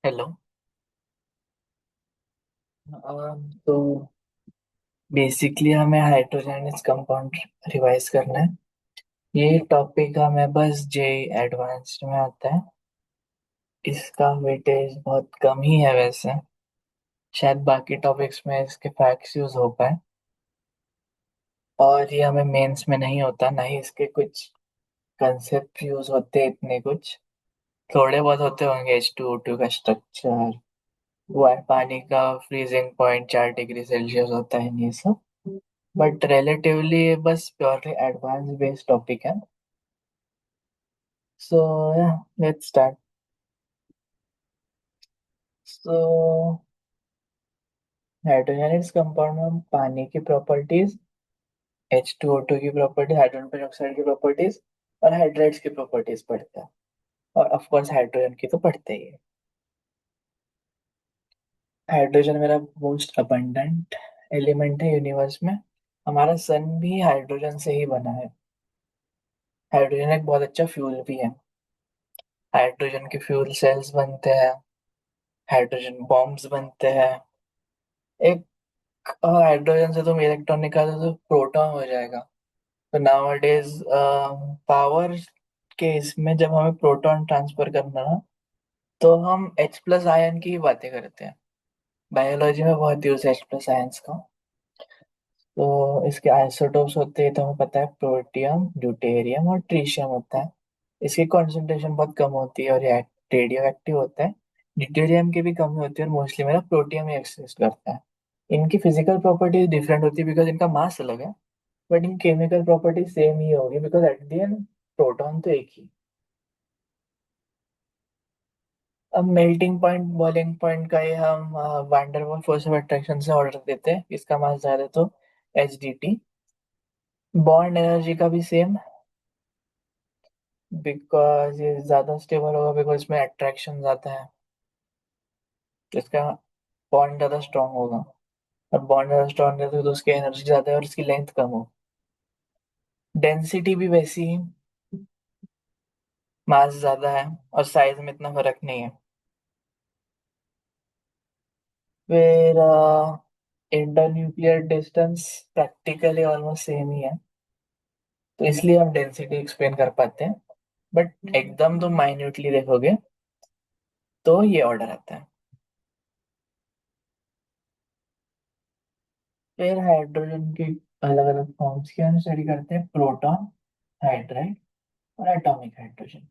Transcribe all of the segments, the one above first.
Hello. तो basically हमें hydrogen compound revise करना है। ये टॉपिक हमें बस जे एडवांस्ड में आता है। इसका वेटेज बहुत कम ही है वैसे। शायद बाकी टॉपिक्स में इसके फैक्ट्स यूज हो पाए। और ये हमें मेंस में नहीं होता, ना ही इसके कुछ कंसेप्ट यूज होते इतने कुछ। थोड़े बहुत होते होंगे, H2O2 का स्ट्रक्चर, वो है पानी का फ्रीजिंग पॉइंट 4 डिग्री सेल्सियस होता है, ये सब। बट रिलेटिवली बस प्योरली एडवांस बेस्ड टॉपिक है। सो या let's start. So hydrogen compound में हम पानी की प्रॉपर्टीज, H2O2 की प्रॉपर्टीज, हाइड्रोजन पेरोक्साइड की प्रॉपर्टीज और हाइड्राइड्स की प्रॉपर्टीज पढ़ते हैं। और ऑफ कोर्स हाइड्रोजन की तो पढ़ते ही है। हाइड्रोजन मेरा मोस्ट अबंडेंट एलिमेंट है यूनिवर्स में। हमारा सन भी हाइड्रोजन से ही बना है। हाइड्रोजन एक बहुत अच्छा फ्यूल भी है। हाइड्रोजन के फ्यूल सेल्स बनते हैं, हाइड्रोजन बॉम्ब्स बनते हैं। एक हाइड्रोजन से तुम इलेक्ट्रॉन निकालो तो प्रोटॉन हो जाएगा। तो नाउ पावर के इसमें जब हमें प्रोटॉन ट्रांसफर करना ना, तो हम H+ आयन की ही बातें करते हैं। बायोलॉजी में बहुत यूज है H+ आयन्स का। तो इसके आइसोटोप्स होते हैं, तो हमें पता है प्रोटियम, ड्यूटेरियम और ट्रिशियम होता है। इसकी कॉन्सेंट्रेशन बहुत कम होती है और ये रेडियो एक्टिव होता है। ड्यूटेरियम की भी कमी होती है और मोस्टली मेरा प्रोटियम ही एक्सिस्ट करता है। इनकी फिजिकल प्रॉपर्टीज डिफरेंट होती है बिकॉज इनका मास अलग है। बट इन केमिकल प्रॉपर्टीज सेम ही होगी because at the end proton तो एक ही। अब मेल्टिंग पॉइंट, बॉइलिंग पॉइंट का ये हम van Waal force of attraction से ऑर्डर देते हैं। इसका मास ज्यादा है तो HDT। बॉन्ड एनर्जी का भी सेम, बिकॉज ये ज्यादा स्टेबल होगा बिकॉज इसमें अट्रैक्शन ज्यादा है। तो इसका बॉन्ड ज्यादा स्ट्रांग होगा। और बॉन्ड ज्यादा स्ट्रांग है तो उसकी एनर्जी ज्यादा है और इसकी लेंथ कम हो। डेंसिटी भी वैसी ही, मास ज्यादा है और साइज में इतना फर्क नहीं है। फिर internuclear distance practically almost same ही है, तो इसलिए हम डेंसिटी एक्सप्लेन कर पाते हैं। बट एकदम तो माइन्यूटली देखोगे तो ये ऑर्डर आता है। फिर हाइड्रोजन के अलग अलग फॉर्म्स की हम स्टडी करते हैं, प्रोटॉन, हाइड्राइड और एटॉमिक हाइड्रोजन।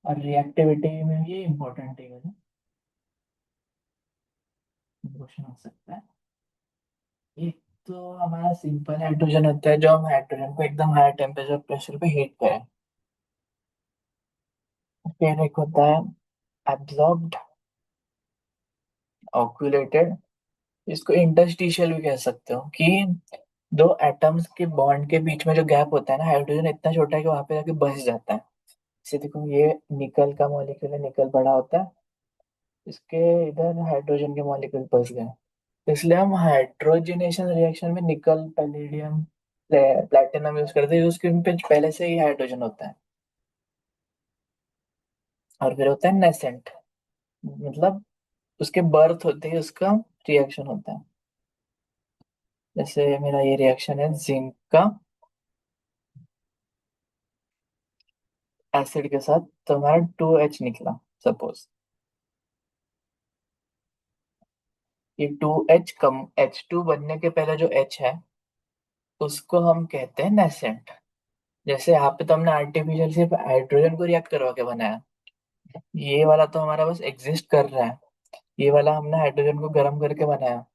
और रिएक्टिविटी में ये इंपॉर्टेंट है, क्वेश्चन हो सकता है। एक तो हमारा सिंपल हाइड्रोजन होता है, जो हम हाइड्रोजन को एकदम हाई टेम्परेचर प्रेशर पे हीट करें। फिर एक होता है एब्जॉर्ब्ड, ऑक्यूलेटेड। इसको इंटरस्टिशियल भी कह सकते हो कि दो एटम्स के बॉन्ड के बीच में जो गैप होता है ना, हाइड्रोजन इतना छोटा है कि वहां पे जाके बस जाता है। जैसे देखो, ये निकल का मॉलिक्यूल है, निकल बड़ा होता है, इसके इधर हाइड्रोजन के मॉलिक्यूल बस गए। तो इसलिए हम हाइड्रोजनेशन रिएक्शन में निकल, पैलेडियम, प्लेटिनम यूज करते हैं, उसके उन पे पहले से ही हाइड्रोजन होता है। और फिर होता है नेसेंट, मतलब उसके बर्थ होते ही उसका रिएक्शन होता है। जैसे मेरा ये रिएक्शन है जिंक का एसिड के साथ, तो हमारा 2H निकला सपोज। ये 2H कम H2 बनने के पहले जो H है उसको हम कहते हैं नेसेंट। जैसे यहाँ पे तो हमने आर्टिफिशियल सिर्फ हाइड्रोजन को रिएक्ट करवा के बनाया, ये वाला तो हमारा बस एग्जिस्ट कर रहा है। ये वाला हमने हाइड्रोजन को गर्म करके बनाया।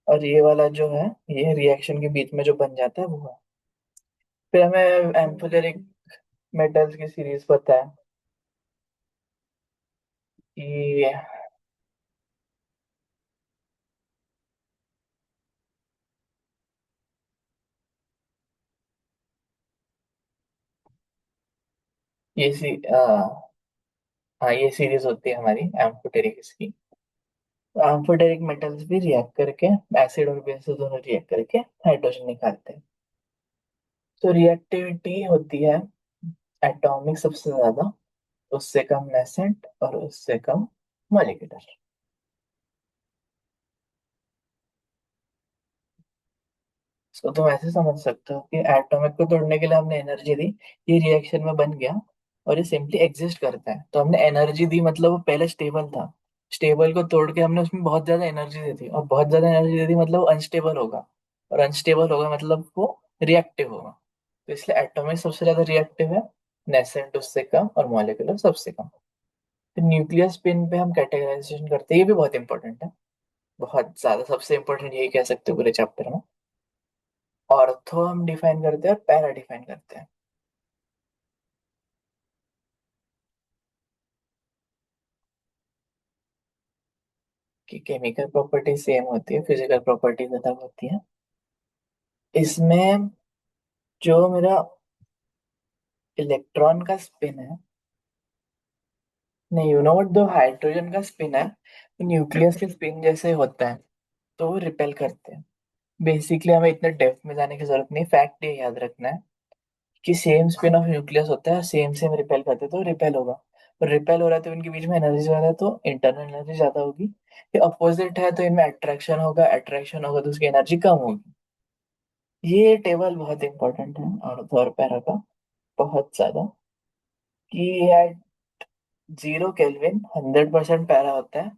और ये वाला जो है, ये रिएक्शन के बीच में जो बन जाता है वो है। फिर हमें एम्फोटेरिक मेटल्स की सीरीज पता है कि ये सी हाँ, ये सीरीज होती है हमारी एम्फोटेरिक की। तो एम्फोटेरिक मेटल्स भी रिएक्ट करके, एसिड और बेस दोनों रिएक्ट करके हाइड्रोजन निकालते हैं। तो रिएक्टिविटी होती है एटॉमिक सबसे ज्यादा। उससे कम नेसेंट और उससे कम मॉलिक्यूलर। इसको तुम ऐसे समझ सकते हो कि एटॉमिक को तोड़ने के लिए हमने एनर्जी दी, ये रिएक्शन में बन गया और ये सिंपली एग्जिस्ट करता है, तो हमने एनर्जी दी मतलब वो पहले स्टेबल था। स्टेबल को तोड़ के हमने उसमें बहुत ज्यादा एनर्जी दे दी, और बहुत ज्यादा एनर्जी दे दी मतलब अनस्टेबल होगा, और अनस्टेबल होगा मतलब वो रिएक्टिव होगा। तो इसलिए एटॉमिक सबसे ज्यादा रिएक्टिव है, नेसेंट उससे कम और मॉलिक्यूलर सबसे कम। फिर न्यूक्लियर स्पिन पे हम कैटेगराइजेशन करते हैं, ये भी बहुत इंपॉर्टेंट है, बहुत ज्यादा, सबसे इंपॉर्टेंट यही कह सकते हो पूरे चैप्टर में। ऑर्थो हम डिफाइन करते हैं और पैरा डिफाइन करते हैं। कि केमिकल प्रॉपर्टी सेम होती है, फिजिकल प्रॉपर्टीज अलग होती है। इसमें जो मेरा इलेक्ट्रॉन का स्पिन है, नहीं, यू नो व्हाट, जो हाइड्रोजन का स्पिन है वो न्यूक्लियस के स्पिन जैसे होता है, तो वो रिपेल करते हैं। बेसिकली हमें इतने डेप्थ में जाने की जरूरत नहीं, फैक्ट ये याद रखना है कि सेम स्पिन ऑफ न्यूक्लियस होता है, सेम सेम रिपेल करते हैं, तो रिपेल होगा। और रिपेल हो रहा है तो इनके बीच में एनर्जी ज्यादा है, तो इंटरनल एनर्जी ज्यादा होगी। ये अपोजिट है तो इनमें अट्रैक्शन होगा, अट्रैक्शन होगा तो उसकी एनर्जी कम होगी। ये टेबल बहुत इंपॉर्टेंट है और पैरा का, बहुत ज्यादा। कि एट 0 केल्विन 100% पैरा होता है,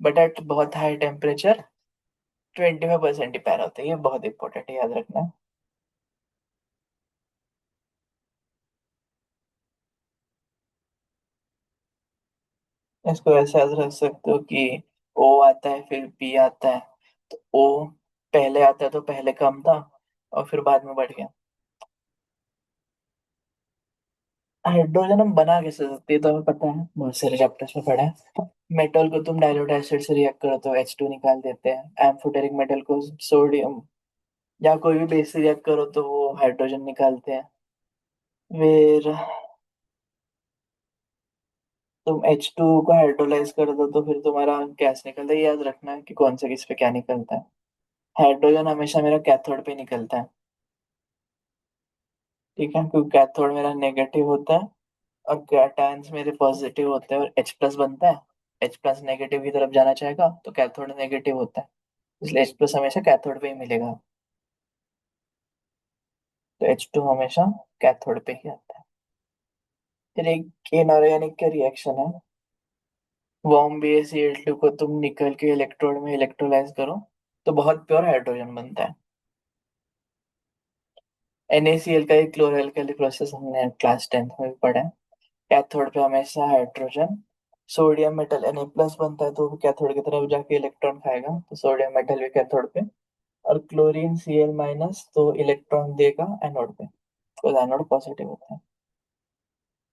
बट एट बहुत हाई टेम्परेचर 25% ही पैरा होता है, ये बहुत इंपॉर्टेंट है, याद रखना। इसको ऐसे याद रख सकते हो कि ओ आता है फिर पी आता है, तो ओ पहले आता है तो पहले कम था और फिर बाद में बढ़ गया। हाइड्रोजन हम बना कैसे सकते हैं तो हमें पता है, बहुत सारे चैप्टर्स में पढ़ा है। मेटल को तुम डाइल्यूट एसिड से रिएक्ट करो तो H2 निकाल देते हैं, एम्फोटेरिक मेटल को सोडियम या कोई भी बेस से रिएक्ट करो तो वो हाइड्रोजन निकालते हैं। फिर तुम H2 को हाइड्रोलाइज कर दो तो फिर तुम्हारा गैस निकलता है, ये याद रखना है कि कौन से किस पे क्या निकलता है। हाइड्रोजन हमेशा मेरा कैथोड पे निकलता है, ठीक है, क्योंकि कैथोड मेरा नेगेटिव होता है और कैटायंस मेरे पॉजिटिव होते हैं और H प्लस बनता है। H प्लस नेगेटिव की तरफ जाना चाहेगा तो कैथोड नेगेटिव होता है, इसलिए H प्लस हमेशा कैथोड पे ही मिलेगा, तो H2 हमेशा कैथोड पे ही आता है। फिर एक इनऑर्गेनिक का रिएक्शन है, वार्म BaCl2 को तुम निकल के इलेक्ट्रोड में इलेक्ट्रोलाइज करो तो बहुत प्योर हाइड्रोजन बनता है। NaCl का एक क्लोरोअल्काइल प्रोसेस हमने क्लास 10th में भी पढ़ा है। कैथोड पे हमेशा hydrogen, sodium metal Na plus बनता है तो वो कैथोड की तरफ जाके इलेक्ट्रॉन खाएगा, तो सोडियम मेटल भी कैथोड पे। और क्लोरीन Cl माइनस तो इलेक्ट्रॉन देगा एनोड पे, तो एनोड पॉजिटिव होता है।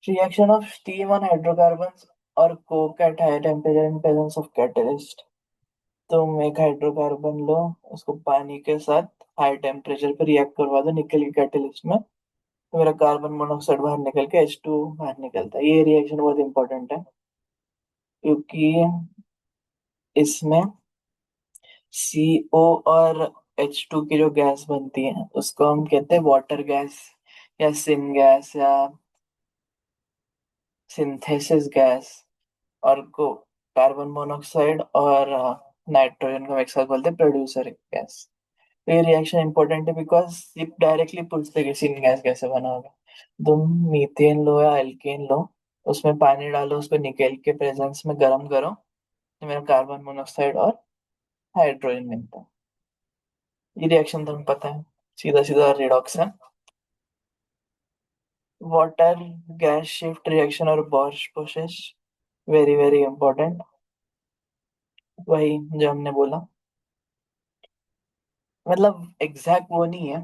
Reaction of steam on hydrocarbons और coke at high temperature in presence of catalyst. तुम एक हाइड्रोकार्बन लो, उसको पानी के साथ हाई टेम्परेचर पर रिएक्ट करवा दो निकल के कैटलिस्ट में, तो मेरा कार्बन मोनोऑक्साइड बाहर निकल के H2 बाहर निकलता है। ये रिएक्शन बहुत इंपॉर्टेंट है क्योंकि इसमें CO और H2 की जो गैस बनती है उसको हम कहते हैं वाटर गैस या सिन गैस या सिंथेसिस गैस। और को कार्बन मोनोऑक्साइड और नाइट्रोजन को एक साथ बोलते हैं प्रोड्यूसर गैस। तो ये रिएक्शन इंपॉर्टेंट है बिकॉज ये डायरेक्टली पूछते हैं कि सिन गैस कैसे बना होगा। तुम मीथेन लो या एल्केन लो, उसमें पानी डालो, उसको निकेल के प्रेजेंस में गर्म करो, तो मेरा कार्बन मोनोऑक्साइड और हाइड्रोजन मिलता है। ये रिएक्शन तुम्हें पता है, सीधा सीधा रिडॉक्स है। वाटर गैस शिफ्ट रिएक्शन और बॉर्श प्रोसेस, वेरी वेरी इंपॉर्टेंट, वही जो हमने बोला, मतलब एग्जैक्ट वो नहीं है,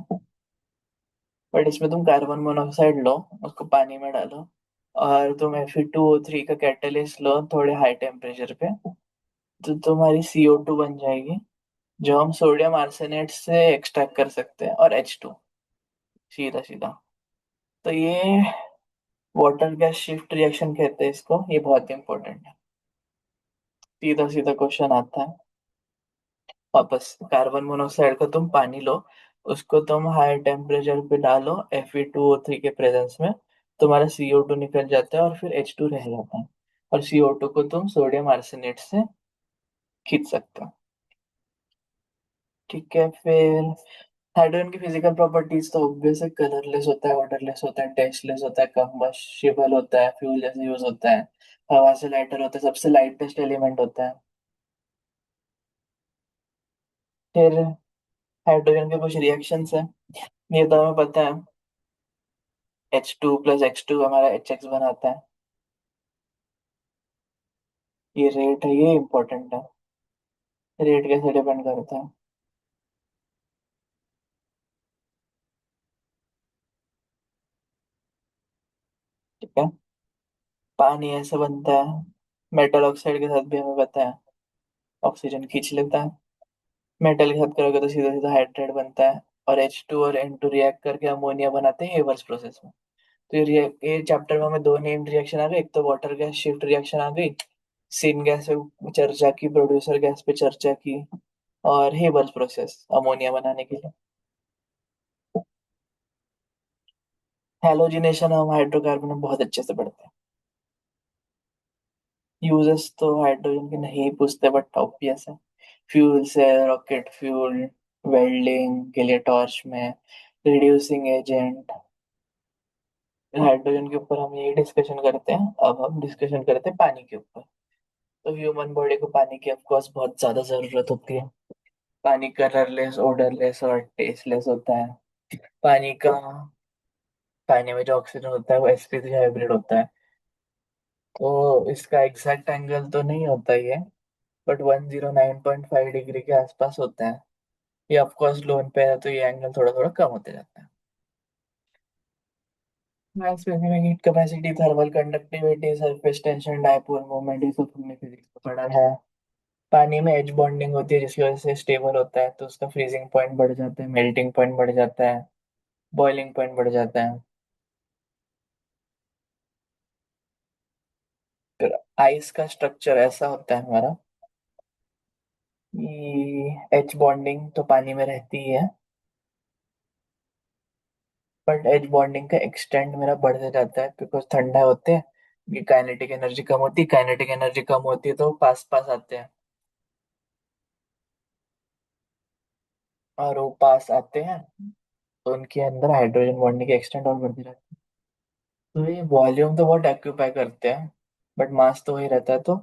बट इसमें तुम कार्बन मोनोऑक्साइड लो, उसको पानी में डालो, और तुम Fe2O3 का कैटलिस्ट लो थोड़े हाई टेम्परेचर पे, तो तुम्हारी CO2 बन जाएगी, जो हम सोडियम आर्सेनेट से एक्सट्रैक्ट कर सकते हैं, और H2, सीधा सीधा। तो ये वाटर गैस शिफ्ट रिएक्शन कहते हैं इसको, ये बहुत इंपॉर्टेंट है। सीधा सीधा क्वेश्चन आता है, वापस कार्बन मोनोऑक्साइड को तुम पानी लो, उसको तुम हाई टेम्परेचर पे डालो Fe2O3 के प्रेजेंस में, तुम्हारा CO2 निकल जाता है और फिर H2 रह जाता है। और CO2 को तुम सोडियम आर्सेनेट से खींच सकते हो। ठीक है, फिर हाइड्रोजन की फिजिकल प्रॉपर्टीज तो ऑब्वियस है, कलरलेस होता है, ऑर्डरलेस होता है, टेस्टलेस होता है, कंबस्टिबल होता है, फ्यूल जैसे यूज होता है, हवा से लाइटर होता है, सबसे लाइटेस्ट एलिमेंट होता है। फिर हाइड्रोजन के कुछ रिएक्शंस हैं, ये तो हमें पता है। H2 + X2 हमारा HX बनाता है। ये रेट है, ये इंपॉर्टेंट है। रेट कैसे डिपेंड करता है? ठीक है, पानी ऐसे बनता है, मेटल ऑक्साइड के साथ भी हमें पता है ऑक्सीजन खींच लेता है। मेटल के साथ करोगे तो सीधा सीधा हाइड्रेट बनता है। और H2 और N2 रिएक्ट करके अमोनिया बनाते हैं रिवर्स प्रोसेस में। तो ये चैप्टर में हमें दो नेम्ड रिएक्शन आ गए, एक तो वाटर गैस शिफ्ट रिएक्शन आ गई, सीन गैस पे चर्चा की, प्रोड्यूसर गैस पे चर्चा की, और हेबर्स प्रोसेस अमोनिया बनाने के लिए। हैलोजिनेशन हम हाइड्रोकार्बन में बहुत अच्छे से पढ़ते हैं। यूजेस तो हाइड्रोजन के नहीं पूछते बट ऑब्वियस है। फ्यूल से रॉकेट फ्यूल, वेल्डिंग के लिए टॉर्च में, रिड्यूसिंग एजेंट। हाइड्रोजन के ऊपर हम यही डिस्कशन करते हैं। अब हम डिस्कशन करते हैं पानी के ऊपर। तो ह्यूमन बॉडी को पानी की ऑफ कोर्स बहुत ज्यादा जरूरत होती है। पानी कलरलेस, ओडरलेस और टेस्टलेस होता है। पानी का पानी में जो ऑक्सीजन होता है वो sp3 हाइब्रिड होता है। तो इसका एग्जैक्ट एंगल तो नहीं होता ही है, बट 109.5 डिग्री के आसपास होता है। ये ऑफ कोर्स लोन पे है तो ये एंगल थोड़ा थोड़ा कम होते जाता है। मास specific heat capacity, thermal conductivity, surface tension, dipole moment, ये सब तुमने फिजिक्स में पढ़ा है। पानी में एच बॉन्डिंग होती है जिसकी वजह से स्टेबल होता है, तो उसका फ्रीजिंग पॉइंट बढ़ जाता है, मेल्टिंग पॉइंट बढ़ जाता है, बॉइलिंग पॉइंट बढ़ जाता है। फिर आइस का स्ट्रक्चर ऐसा होता है हमारा कि एच बॉन्डिंग तो पानी में रहती ही है, बट एच बॉन्डिंग का एक्सटेंड मेरा बढ़ते जाता है बिकॉज ठंडा होते हैं। ये काइनेटिक एनर्जी कम होती है, काइनेटिक एनर्जी कम होती है तो पास पास आते हैं, और वो पास आते हैं तो उनके अंदर हाइड्रोजन बॉन्डिंग के एक्सटेंड और बढ़ते रहते हैं। तो ये वॉल्यूम तो बहुत ऑक्यूपाई करते हैं, बट मास तो वही रहता है। तो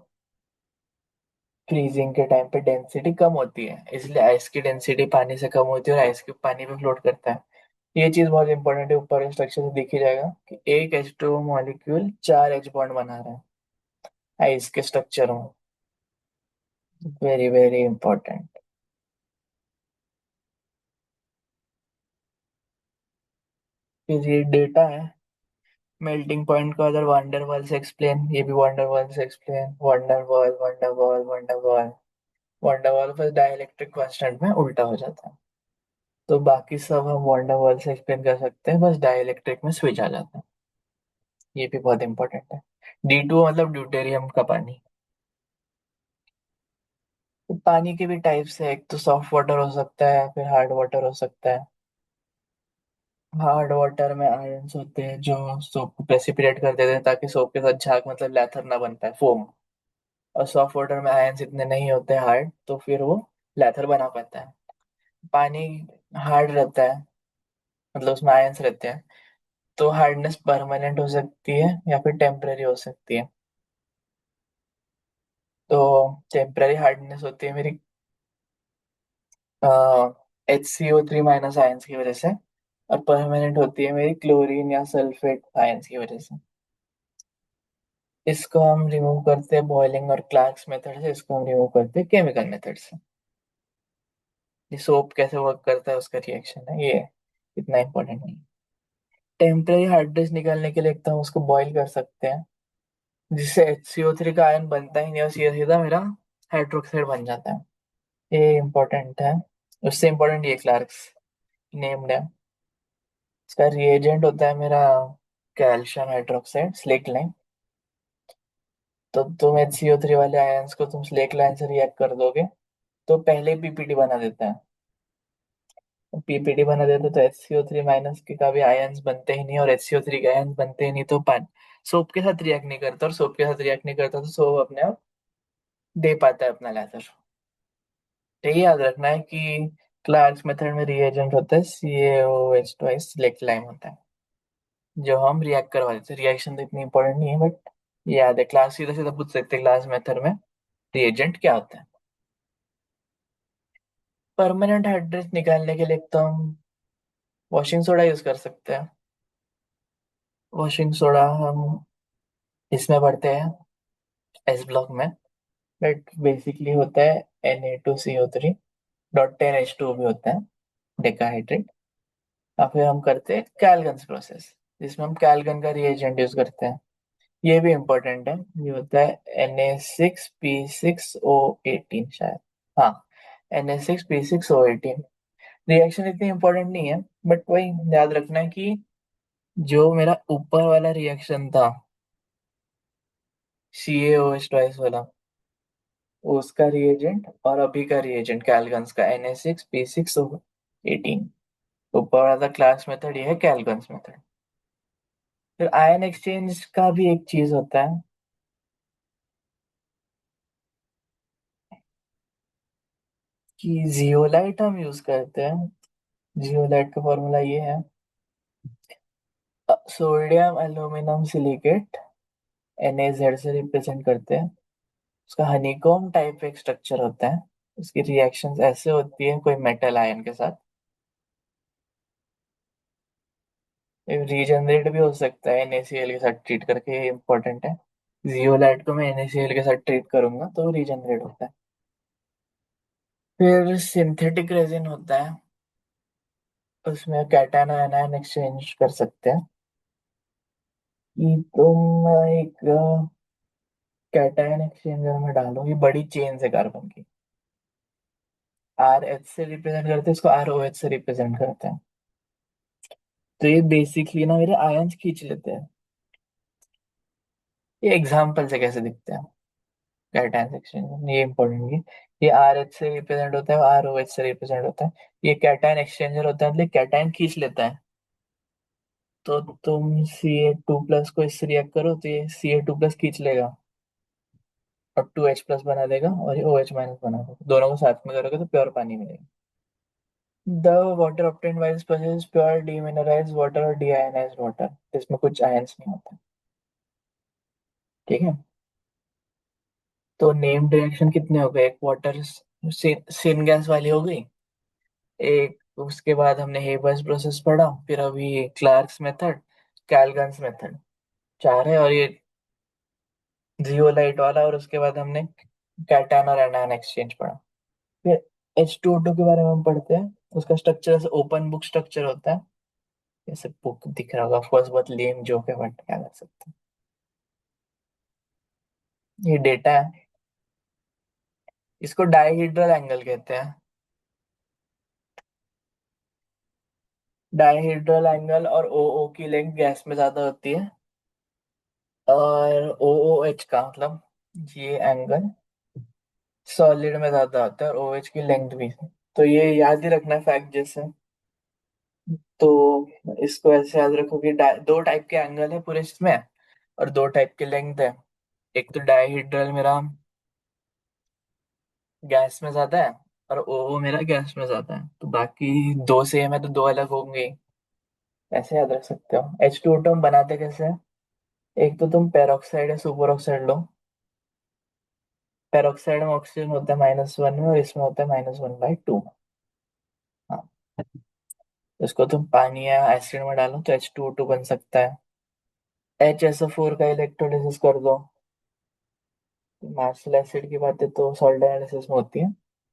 फ्रीजिंग के टाइम पे डेंसिटी कम होती है, इसलिए आइस की डेंसिटी पानी से कम होती है और आइस क्यूब पानी में फ्लोट करता है। ये चीज बहुत इंपॉर्टेंट है, ऊपर स्ट्रक्चर से दिख ही जाएगा कि एक H2O मॉलिक्यूल 4 H बॉन्ड बना रहा है आइस के स्ट्रक्चर में। Very very important. फिर ये डेटा है, मेल्टिंग पॉइंट को अगर वांडरवाल से एक्सप्लेन, ये भी वांडरवाल से explain, van der Waal van der Waal van der Waal. Van der Waal बस डाइलेक्ट्रिक कांस्टेंट में उल्टा हो जाता है। तो बाकी सब हम वांडरवाल से एक्सप्लेन कर सकते हैं, बस डाइलेक्ट्रिक में स्विच आ जाता है। ये भी बहुत इंपॉर्टेंट है। D2 मतलब ड्यूटेरियम का पानी। तो पानी के भी टाइप्स है, एक तो सॉफ्ट वाटर हो सकता है, फिर हार्ड वाटर हो सकता है। हार्ड वाटर में आयंस होते हैं जो सोप को प्रेसिपिटेट कर देते हैं ताकि सोप के साथ झाग मतलब लैथर ना बन पाए, फोम। और सॉफ्ट वाटर में आयंस इतने नहीं होते हार्ड, तो फिर वो लैथर बना पाता है। पानी हार्ड रहता है, मतलब उसमें आयंस रहते हैं, तो हार्डनेस परमानेंट हो सकती है या फिर टेम्पररी हो सकती है। तो टेम्पररी हार्डनेस होती है मेरी HCO3- आयंस की वजह से, और परमानेंट होती है मेरी क्लोरीन या सल्फेट आयंस की वजह से। इसको हम रिमूव करते हैं बॉइलिंग और क्लार्क्स मेथड से, इसको हम रिमूव करते हैं केमिकल मेथड से। ये सोप कैसे वर्क करता है उसका रिएक्शन है ये, इतना इंपॉर्टेंट नहीं। टेम्पररी हार्डनेस निकालने के लिए एक तो हम उसको बॉईल कर सकते हैं, जिससे HCO3 का आयन बनता ही नहीं और सीधा सीधा मेरा हाइड्रोक्साइड बन जाता है। ये इंपॉर्टेंट है। उससे इंपॉर्टेंट ये क्लार्क्स नेम्ड है। इसका रिएजेंट होता है मेरा कैल्शियम हाइड्रोक्साइड, स्लेक लाइन। तो तुम HCO3 वाले आयंस को तुम स्लेक लाइन से रिएक्ट कर दोगे तो पहले PPT बना देता है। पीपीटी बना देते तो HCO3 माइनस के का भी आयन्स बनते ही नहीं, और HCO3 के आयन्स बनते ही नहीं तो पानी सोप के साथ रिएक्ट नहीं करता, और सोप के साथ रिएक्ट नहीं करता तो सोप अपने आप दे पाता है अपना लेजर। तो ये याद रखना है कि क्लार्क्स मेथड में रिएजेंट होता है CaOH ट्वाइस सिलेक्ट लाइम होता है, जो हम रिएक्ट करवा देते हैं। रिएक्शन तो इतनी इंपॉर्टेंट नहीं है, बट ये याद है, क्लास सीधा सीधा पूछ सकते हैं क्लास मेथड में रिएजेंट क्या होता है। परमानेंट हाइड्रेट निकालने के लिए तो हम वॉशिंग सोडा यूज कर सकते हैं। वॉशिंग सोडा हम इसमें पढ़ते हैं एस ब्लॉक में, बट बेसिकली होता है Na2CO3.10H2 भी होता है, डेकाहाइड्रेट। या फिर हम करते हैं कैलगन्स प्रोसेस, जिसमें हम कैलगन का रिएजेंट यूज करते हैं। ये भी इम्पोर्टेंट है, ये होता है Na6P6O18 शायद, हाँ Na6P6O18। रिएक्शन इतनी इम्पोर्टेंट नहीं है, बट वही याद रखना है कि जो मेरा ऊपर वाला रिएक्शन था CaOH ट्वाइस वाला, उसका रिएजेंट और अभी का रिएजेंट कैलगन्स का Na6P6O18, ऊपर वाला क्लास मेथड, ये है कैलगन्स मेथड। फिर आयन एक्सचेंज का भी एक चीज होता है कि जियोलाइट हम यूज करते हैं। जियोलाइट का फॉर्मूला ये है, सोडियम एल्यूमिनियम सिलिकेट NaZ से रिप्रेजेंट करते हैं। उसका हनीकॉम्ब टाइप एक स्ट्रक्चर होता है। उसकी रिएक्शंस ऐसे होती है कोई मेटल आयन के साथ, रीजनरेट भी हो सकता है NaCl के साथ ट्रीट करके, ये इंपॉर्टेंट है। जियोलाइट को मैं NaCl के साथ ट्रीट करूंगा तो रीजनरेट होता है। फिर सिंथेटिक रेजिन होता है, उसमें कैटायन आयन एक्सचेंज कर सकते हैं। कि तुम एक कैटायन एक्सचेंजर में डालो, ये बड़ी चेन है कार्बन की, RH से रिप्रेजेंट करते हैं, इसको ROH से रिप्रेजेंट करते हैं। तो ये बेसिकली ना मेरे आयन्स खींच लेते हैं। ये एग्जाम्पल से कैसे दिखते हैं कैटायन एक्सचेंजर, ये इंपॉर्टेंट है। ये RH से रिप्रेजेंट होता है, ROH से रिप्रेजेंट होता है। ये कैटायन एक्सचेंजर होता है, मतलब कैटायन खींच लेता है। तो तुम Ca2 प्लस को इससे रिएक्ट करो तो ये Ca2 प्लस खींच लेगा और 2H प्लस बना देगा, और ये OH माइनस बना देगा। दोनों को साथ में करोगे तो प्योर पानी मिलेगा। The water obtained by this process is pure demineralized water और deionized water, इसमें कुछ आयंस नहीं होते। ठीक है, तो नेम्ड रिएक्शन कितने हो गए? एक वाटर सिन गैस वाली हो गई, एक उसके बाद हमने हेबर्स प्रोसेस पढ़ा, फिर अभी क्लार्क्स मेथड, कैलगन्स मेथड, चार है। और ये जियोलाइट वाला, और उसके बाद हमने कैटायन और एनायन एक्सचेंज पढ़ा। फिर H2O2 के बारे में हम पढ़ते हैं। उसका स्ट्रक्चर ऐसे ओपन बुक स्ट्रक्चर होता है, जैसे बुक दिख रहा होगा। ऑफकोर्स बहुत लेम जोक है, बट क्या कर सकते हैं, ये डेटा है। इसको डाइहेड्रल एंगल कहते हैं। डाइहेड्रल एंगल और OO की लेंथ गैस में ज्यादा होती है, और OOH का मतलब ये एंगल सॉलिड में ज्यादा होता है, और OH की लेंथ भी। तो ये याद ही रखना फैक्ट जैसे। तो इसको ऐसे याद रखो कि दो टाइप के एंगल है पूरे इसमें, और दो टाइप के लेंथ है। एक तो डाइहेड्रल मेरा गैस में ज्यादा है, और OO मेरा गैस में ज्यादा है, तो बाकी दो सेम है तो दो अलग होंगे। ऐसे याद रख सकते हो। H2O2 हम बनाते कैसे हैं? एक तो तुम पेरोक्साइड या सुपर ऑक्साइड लो। पेरोक्साइड में ऑक्सीजन होता है -1 में, और इसमें होता है -1/2। हाँ, इसको तुम पानी या एसिड में डालो तो H2O2 बन सकता है। HSO4 का इलेक्ट्रोलिसिस कर दो। मार्शल एसिड की बातें तो सॉल्ट डायलिसिस में होती है,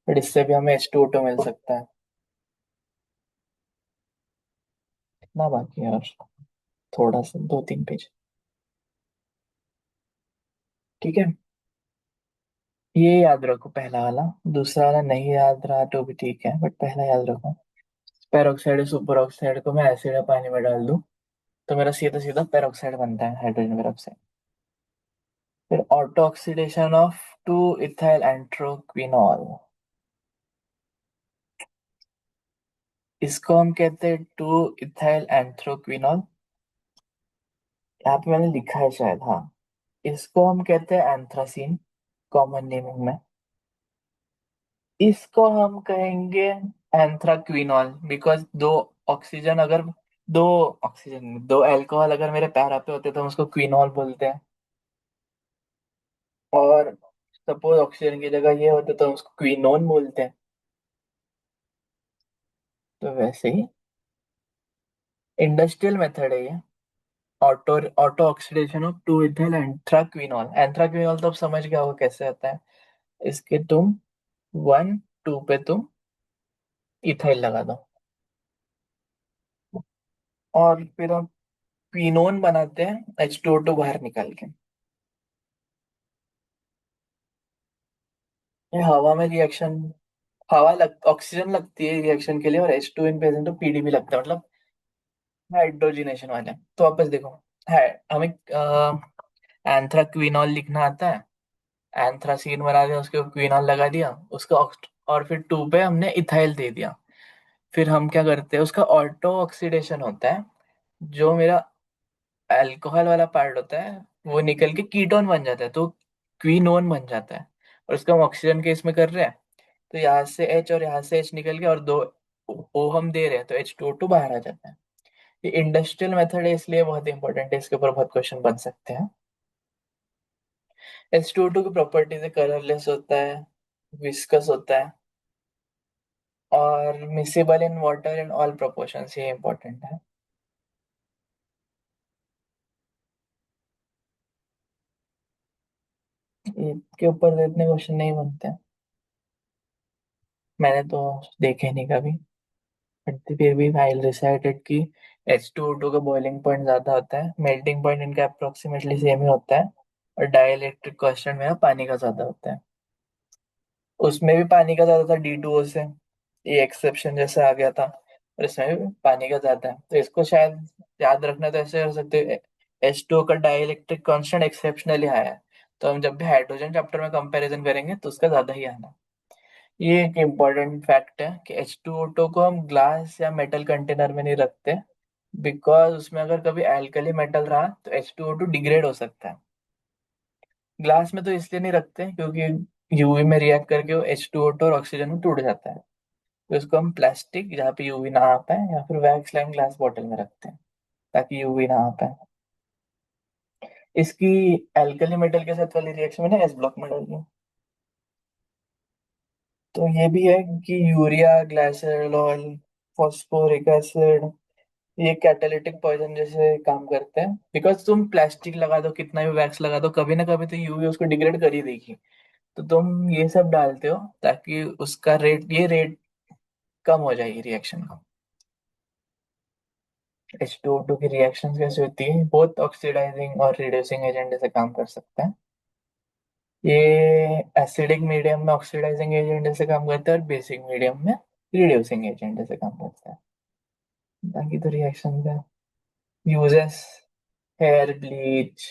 बट इससे भी हमें H2O2 मिल सकता है। इतना बाकी है, और थोड़ा सा 2-3 पेज। ठीक है, ये याद रखो पहला वाला। दूसरा वाला नहीं याद रहा तो भी ठीक है, बट पहला याद रखो। पेरोक्साइड या सुपर ऑक्साइड को मैं एसिड या पानी में डाल दूं तो मेरा सीधा सीधा पेरोक्साइड बनता है, हाइड्रोजन पेरोक्साइड। फिर ऑटो ऑक्सीडेशन ऑफ 2 इथाइल एंट्रोक्विनॉल। इसको हम कहते हैं टू इथाइल एंथ्रोक्विनॉल। यहाँ पे मैंने लिखा है शायद, हाँ। इसको हम कहते हैं एंथ्रासीन, कॉमन नेमिंग में। इसको हम कहेंगे एंथ्राक्विनॉल, बिकॉज दो दो अल्कोहल अगर मेरे पैरा पे होते तो हम उसको क्विनॉल बोलते हैं। और सपोज ऑक्सीजन की जगह ये होते तो हम उसको क्विनोन बोलते हैं। तो वैसे ही इंडस्ट्रियल मेथड है ये। Auto auto oxidation of two ethyl anthraquinol. Anthraquinol तो अब समझ गया होगा कैसे होता है। इसके तुम 1 2 पे तुम इथाइल लगा दो, और फिर हम क्विनोन बनाते हैं H2O2 बाहर निकाल के। ये हवा में रिएक्शन, ऑक्सीजन लगती है रिएक्शन के लिए, और H2 इन प्रेजेंट तो पीडीबी लगता है, मतलब हाइड्रोजनेशन वाले। तो वापस देखो, है हमें एंथ्राक्विनॉल लिखना आता है। एंथ्रासीन बना दिया, उसके क्विनॉल लगा दिया, उसका और फिर 2 पे हमने इथाइल दे दिया। फिर हम क्या करते हैं, उसका ऑटो ऑक्सीडेशन होता है। जो मेरा अल्कोहल वाला पार्ट होता है वो निकल के कीटोन बन जाता है, तो क्विनोन बन जाता है। और उसका हम ऑक्सीजन के इसमें कर रहे हैं, तो यहाँ से H और यहाँ से H निकल के, और दो O हम दे रहे हैं, तो H2O2 बाहर आ जाता है। ये इंडस्ट्रियल मेथड है, इसलिए बहुत इंपॉर्टेंट है, इसके ऊपर बहुत क्वेश्चन बन सकते हैं। H2O2 की प्रॉपर्टीज कलरलेस होता है, विस्कस होता है, और miscible in water in all proportions, ये इंपॉर्टेंट है। इसके ऊपर तो इतने क्वेश्चन नहीं बनते हैं, मैंने तो देखे नहीं कभी। बट फिर भी आई रिसाइटेड कि H2O2 का बॉइलिंग पॉइंट ज्यादा होता है, मेल्टिंग पॉइंट इनका अप्रोक्सीमेटली सेम ही होता है, और डाइलेक्ट्रिक कांस्टेंट में पानी का ज्यादा होता है। उसमें भी पानी का ज्यादा था D2O से, ये एक्सेप्शन जैसे आ गया था, और इसमें भी पानी का ज्यादा है, तो इसको शायद याद रखना तो ऐसे कर सकते हैं, H2O का डाइलेक्ट्रिक कांस्टेंट एक्सेप्शनली हाई है, तो हम जब भी हाइड्रोजन चैप्टर में कंपैरिजन करेंगे तो उसका ज्यादा ही आना। ये एक इम्पॉर्टेंट फैक्ट है कि H2O2 को हम ग्लास या मेटल कंटेनर में नहीं रखते, बिकॉज उसमें अगर कभी एल्कली मेटल रहा तो H2O2 डिग्रेड हो सकता है। ग्लास में तो इसलिए नहीं रखते क्योंकि यूवी में रिएक्ट करके वो H2O2 और ऑक्सीजन में टूट जाता है। तो इसको हम प्लास्टिक जहाँ पे यूवी ना आ पाए, या फिर वैक्स लाइन ग्लास बॉटल में रखते हैं, ताकि यूवी ना आ पाए। इसकी एल्कली मेटल के साथ वाली रिएक्शन में ना एस ब्लॉक में डालिए। तो ये भी है कि यूरिया, ग्लाइसरॉल, फॉस्फोरिक एसिड, ये कैटालिटिक पॉइजन जैसे काम करते हैं, बिकॉज तुम प्लास्टिक लगा दो, कितना भी वैक्स लगा दो, कभी ना कभी तो यूवी उसको डिग्रेड कर ही देगी। तो तुम ये सब डालते हो ताकि उसका रेट कम हो जाएगी रिएक्शन का। H2O2 की रिएक्शन कैसे होती है, बहुत ऑक्सीडाइजिंग और रिड्यूसिंग एजेंट जैसे काम कर सकता है। ये एसिडिक मीडियम में ऑक्सीडाइजिंग एजेंट जैसे काम करता है, और बेसिक मीडियम में रिड्यूसिंग एजेंट जैसे काम करता है। बाकी तो रिएक्शन का uses, hair bleach,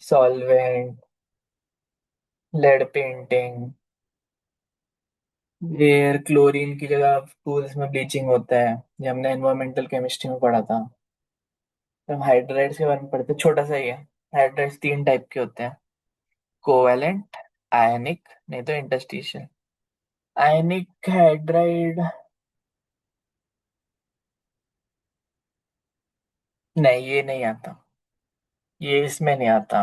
solvent, lead painting, air chlorine की जगह पूल्स में ब्लीचिंग होता है, ये हमने एनवायरमेंटल केमिस्ट्री में पढ़ा था। तो हम हाइड्राइड्स के बारे में पढ़ते हैं, छोटा सा ही है। हाइड्राइड्स 3 टाइप के होते हैं, कोवेलेंट, आयनिक, नहीं तो इंटरस्टिशियल। आयनिक हाइड्राइड, नहीं ये नहीं आता, ये इसमें नहीं आता।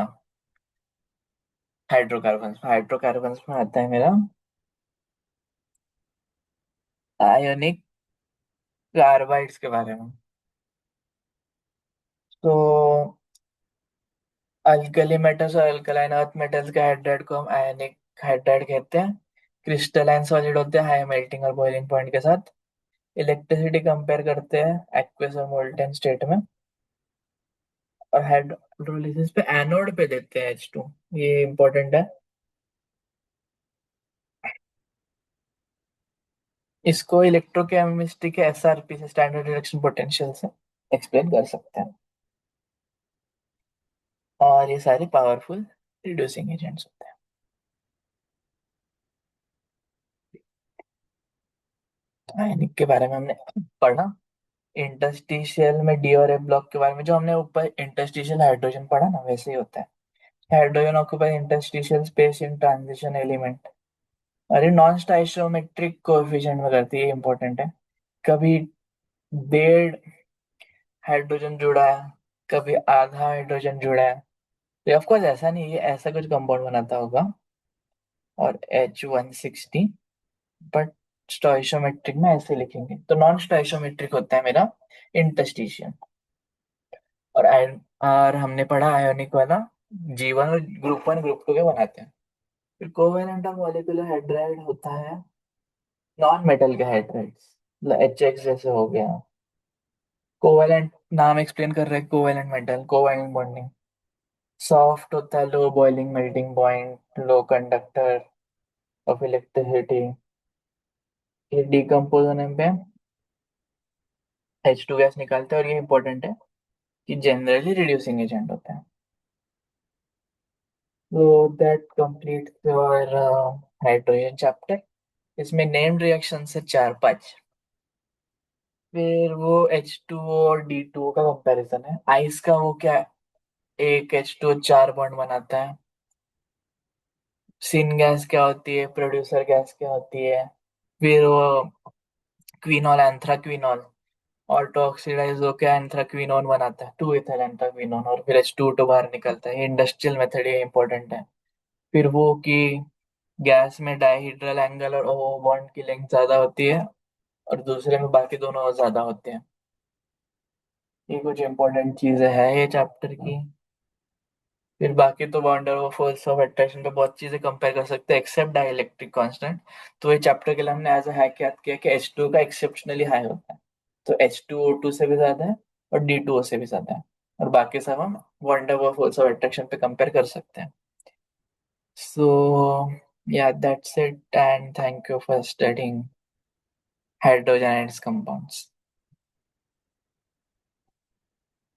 हाइड्रोकार्बन में आता है मेरा आयोनिक कार्बाइड्स के बारे में। तो अल्कली मेटल्स और अल्कलाइन अर्थ मेटल्स के हाइड्राइड को हम आयनिक हाइड्राइड कहते हैं। क्रिस्टलाइन सॉलिड होते हैं हाई मेल्टिंग और बॉइलिंग पॉइंट के साथ। इलेक्ट्रिसिटी कंपेयर करते हैं एक्वस और मोल्टेन स्टेट में। और हाइड्रोलिसिस पे एनोड पे देते हैं H2, ये इंपॉर्टेंट है। इसको इलेक्ट्रोकेमिस्ट्री के SRP से, स्टैंडर्ड रिडक्शन पोटेंशियल से एक्सप्लेन कर सकते हैं। और ये सारे पावरफुल रिड्यूसिंग एजेंट्स होते हैं। आयनिक के बारे में हमने पढ़ा। इंटरस्टिशियल में डी और एफ ब्लॉक के बारे में, जो हमने ऊपर इंटरस्टिशियल हाइड्रोजन पढ़ा ना, वैसे ही होता है। Hydrogen occupy interstitial space in transition element. अरे नॉन स्टाइशियोमेट्रिक कोएफिशिएंट में करती है, इंपॉर्टेंट है। कभी 1.5 हाइड्रोजन जुड़ा है, कभी आधा हाइड्रोजन जुड़ा है। तो ऑफकोर्स ऐसा नहीं है ऐसा कुछ कंपाउंड बनाता होगा। और H160, बट स्टोइशियोमेट्रिक में ऐसे लिखेंगे, तो नॉन स्टोइशियोमेट्रिक होता है मेरा इंटरस्टिशियन। और हमने पढ़ा आयोनिक वाला, G1 और ग्रुप 1 ग्रुप 2 के बनाते हैं। फिर कोवेलेंट और मॉलिक्यूलर हाइड्राइड होता है नॉन मेटल के हाइड्राइड्स, मतलब HX जैसे हो गया। कोवेलेंट नाम एक्सप्लेन कर रहे हैं, covalent metal, covalent bonding. Soft होता है low boiling melting point, low conductor of electricity. ये डिकम्पोज होने पे H2 गैस निकालते हैं, और ये इंपॉर्टेंट है कि जनरली रिड्यूसिंग एजेंट होता है। तो that complete your hydrogen chapter. इसमें नेम्ड रिएक्शन से 4-5। फिर वो H2O और D2O का कंपैरिजन है। आइस का वो क्या है, एक H2O 4 बॉन्ड बनाता है। सिन गैस क्या होती है, प्रोड्यूसर गैस क्या होती है। फिर वो क्विनॉल, एंथ्राक्विनॉल, ऑटो ऑक्सीडाइज होकर एंथ्राक्विनोन बनाता है, 2 इथाइल एंथ्राक्विनोन, और फिर H2O बाहर निकलता है। ये इंडस्ट्रियल मेथड, ये इंपॉर्टेंट है। फिर वो कि गैस में डाइहीड्रल एंगल और ओ बॉन्ड की लेंथ ज्यादा होती है, और दूसरे में बाकी दोनों ज्यादा होते हैं। ये कुछ इंपॉर्टेंट चीजें हैं ये चैप्टर की। फिर बाकी तो wonder of force of attraction पे बहुत चीजें कंपेयर कर सकते हैं, एक्सेप्ट डाइलेक्ट्रिक कांस्टेंट। तो ये चैप्टर के लिए हमने एज अ हैक याद किया कि H2 का एक्सेप्शनली हाई होता है। तो H2O2 से भी ज्यादा है, और D2O से भी ज्यादा है। और बाकी सब हम wonder of force of attraction पे कंपेयर कर सकते हैं। सो या that's it, and thank you for studying hydrogen and its compounds.